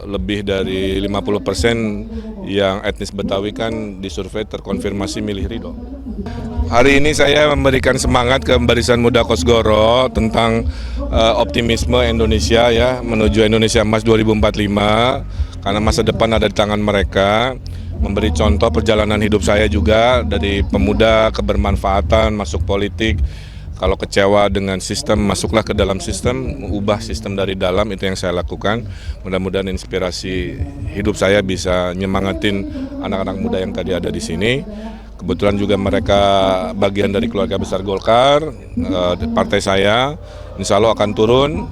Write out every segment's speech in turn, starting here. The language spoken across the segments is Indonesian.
lebih dari 50% yang etnis Betawi kan disurvei terkonfirmasi milih Ridho. Hari ini saya memberikan semangat ke Barisan Muda Kosgoro tentang optimisme Indonesia ya menuju Indonesia Emas 2045 karena masa depan ada di tangan mereka. Memberi contoh perjalanan hidup saya juga dari pemuda kebermanfaatan masuk politik. Kalau kecewa dengan sistem, masuklah ke dalam sistem, ubah sistem dari dalam, itu yang saya lakukan. Mudah-mudahan inspirasi hidup saya bisa nyemangatin anak-anak muda yang tadi ada di sini. Kebetulan juga mereka bagian dari keluarga besar Golkar, partai saya, insya Allah akan turun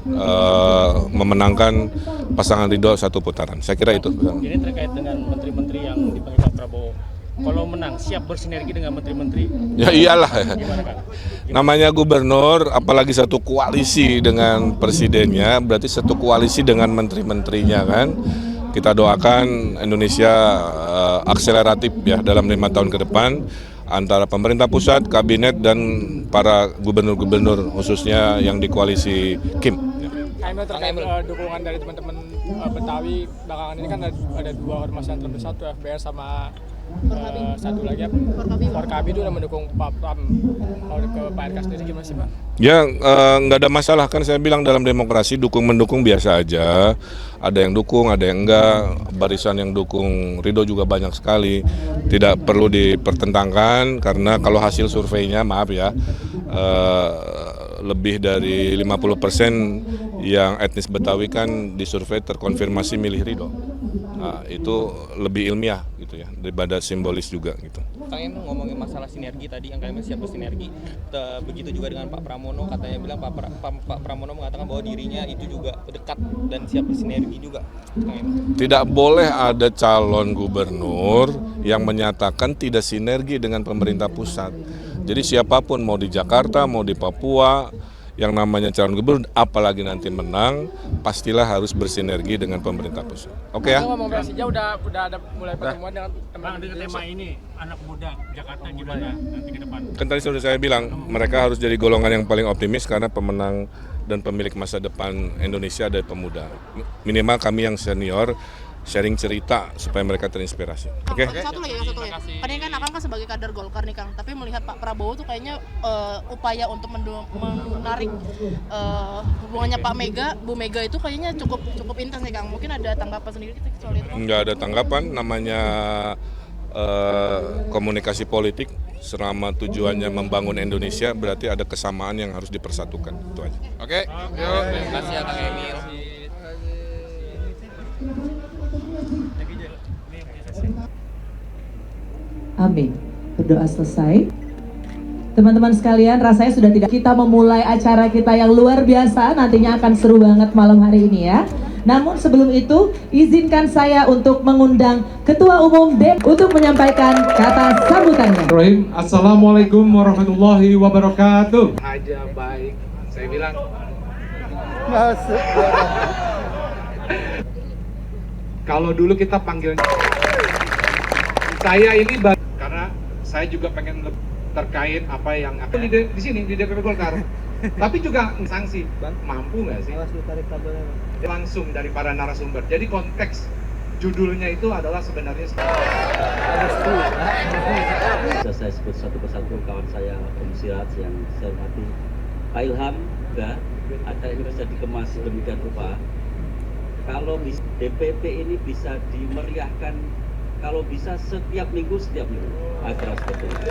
memenangkan pasangan Ridho satu putaran. Saya kira itu. Ini terkait dengan menteri-menteri yang dipanggil Pak Prabowo. Kalau menang, siap bersinergi dengan menteri-menteri? Ya iyalah. Gimana, Kang? Namanya gubernur, apalagi satu koalisi dengan presidennya, berarti satu koalisi dengan menteri-menterinya kan. Kita doakan Indonesia akseleratif ya dalam 5 tahun ke depan antara pemerintah pusat, kabinet dan para gubernur-gubernur khususnya yang di koalisi Kim. Emil terkait dukungan dari teman-teman Betawi belakangan ini kan ada dua ormas yang terbesar tuh FBR sama satu lagi Forkabi itu udah mendukung Pak Pram. Kalau ke Pak RK sendiri gimana sih Pak? Ya nggak ada masalah kan, saya bilang dalam demokrasi dukung-mendukung biasa aja. Ada yang dukung, ada yang enggak. Barisan yang dukung Ridho juga banyak sekali. Tidak perlu dipertentangkan karena kalau hasil surveinya maaf ya lebih dari 50% yang etnis Betawi kan disurvei terkonfirmasi milih Ridho. Nah, itu lebih ilmiah gitu ya daripada simbolis juga gitu. Kang Emil ngomongin masalah sinergi tadi, yang Kang Emil siap bersinergi. Begitu juga dengan Pak Pramono, katanya bilang Pak Pramono mengatakan bahwa dirinya itu juga dekat dan siap bersinergi juga. Kang Emil. Tidak boleh ada calon gubernur yang menyatakan tidak sinergi dengan pemerintah pusat. Jadi siapapun mau di Jakarta, mau di Papua, yang namanya calon gubernur, apalagi nanti menang, pastilah harus bersinergi dengan pemerintah pusat. Oke ya? Ngomong Persija udah ada mulai pertemuan dengan Bang, dengan tema ini, anak muda Jakarta gimana nanti ke depan? Kan tadi sudah saya bilang, mereka harus jadi golongan yang paling optimis karena pemenang dan pemilik masa depan Indonesia adalah pemuda. Minimal kami yang senior, sharing cerita supaya mereka terinspirasi. Oke? Satu lagi. Tadi kan Akang kan sebagai kader Golkar nih Kang, tapi melihat Pak Prabowo tuh kayaknya upaya untuk menarik hubungannya Pak Mega, Bu Mega itu kayaknya cukup intens nih Kang. Mungkin ada tanggapan sendiri soal itu? Nggak ada tanggapan, namanya komunikasi politik selama tujuannya membangun Indonesia berarti ada kesamaan yang harus dipersatukan. Itu aja. Oke? Terima kasih ya Kang Emil. Amin. Berdoa selesai. Teman-teman sekalian, rasanya sudah tidak kita memulai acara kita yang luar biasa. Nantinya akan seru banget malam hari ini ya. Namun sebelum itu, izinkan saya untuk mengundang Ketua Umum DEM untuk menyampaikan kata sambutannya. Assalamualaikum warahmatullahi wabarakatuh. Aja baik, saya bilang. Masuk. Kalau dulu kita panggil saya ini karena saya juga pengen terkait apa yang akan di sini di DPP Golkar. Tapi juga sanksi, mampu nggak sih? Langsung dari para narasumber. Jadi konteks judulnya itu adalah sebenarnya bisa saya sebut satu persatu kawan saya pemusirat yang saya hormati, Pak Ilham juga ada yang bisa dikemas demikian rupa. Kalau DPP ini bisa dimeriahkan, kalau bisa setiap minggu agar seperti itu.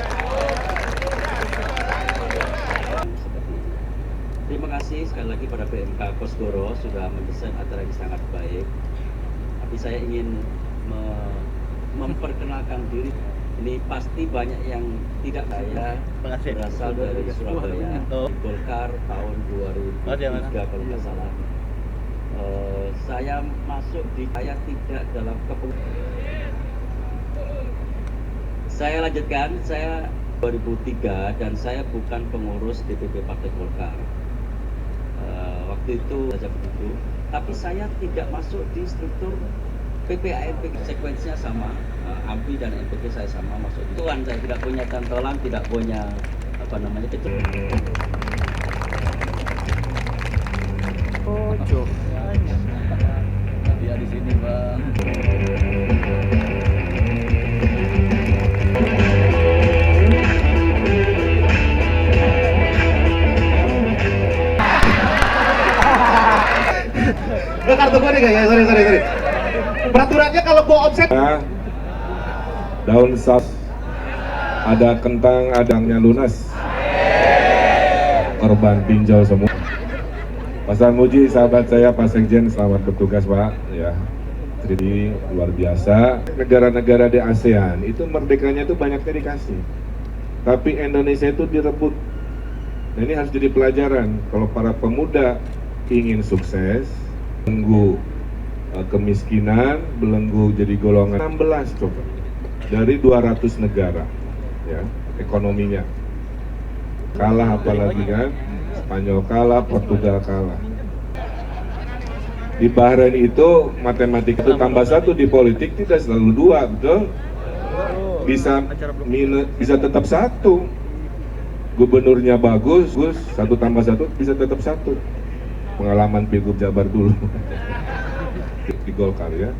Terima kasih sekali lagi pada PMK Kosgoro sudah mendesain acara yang sangat baik. Tapi saya ingin memperkenalkan diri. Ini pasti banyak yang tidak saya berasal dari Surabaya, Golkar tahun 2003 kalau nggak salah. Saya masuk saya tidak dalam kepengurusan. Saya lanjutkan, saya 2003 dan saya bukan pengurus DPP Partai Golkar. Waktu itu saja begitu, tapi saya tidak masuk di struktur PPANP, sekuensinya sama, AMPI dan NPP saya sama masuk. Tuan saya tidak punya cantolan, tidak punya Dia di sini. ini bang. Kartu gue nih ya, sorry. Peraturannya kalau gua offset. Daun saus, ada kentang, adangnya lunas. Korban pinjol semua. Pak Sarmuji, sahabat saya Pak Sekjen, selamat bertugas Pak. Ya, jadi luar biasa. Negara-negara di ASEAN itu merdekanya itu banyaknya dikasih, tapi Indonesia itu direbut. Nah, ini harus jadi pelajaran kalau para pemuda ingin sukses, belenggu kemiskinan, belenggu jadi golongan 16 coba dari 200 negara, ya ekonominya kalah, apalagi kan Spanyol kalah, Portugal kalah. Di Bahrain itu matematika itu tambah 1, di politik tidak selalu 2, betul? Bisa tetap 1. Gubernurnya bagus, 1 tambah 1 bisa tetap 1. Pengalaman Pilgub Jabar dulu di Golkar ya,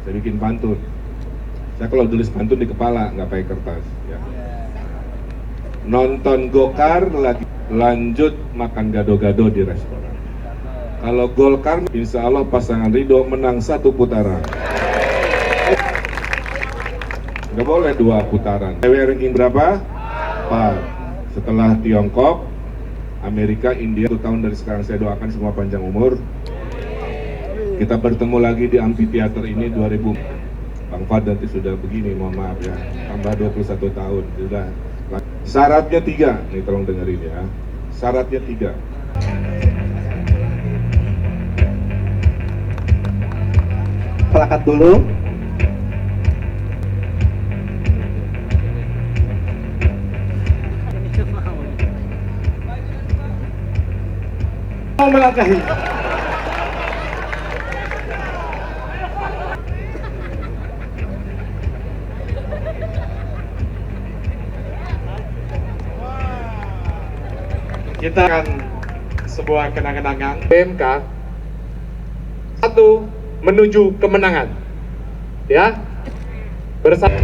saya bikin pantun. Saya kalau tulis pantun di kepala, nggak pakai kertas ya. Nonton Golkar lagi, lanjut makan gado-gado di restoran. Kalau Golkar, insya Allah pasangan Ridho menang 1 putaran. Nggak boleh 2 putaran. Ranking berapa? 4. Setelah Tiongkok, Amerika, India. 1 tahun dari sekarang saya doakan semua panjang umur. Kita bertemu lagi di amphitheater ini 2000. Bang Fad nanti sudah begini, mohon maaf ya. Tambah 21 tahun, sudah. Syaratnya 3, nih tolong dengerin ya. Syaratnya 3. Plakat dulu. Mau melangkahi. Kita akan sebuah kenang-kenangan PMK 1 menuju kemenangan, ya bersama.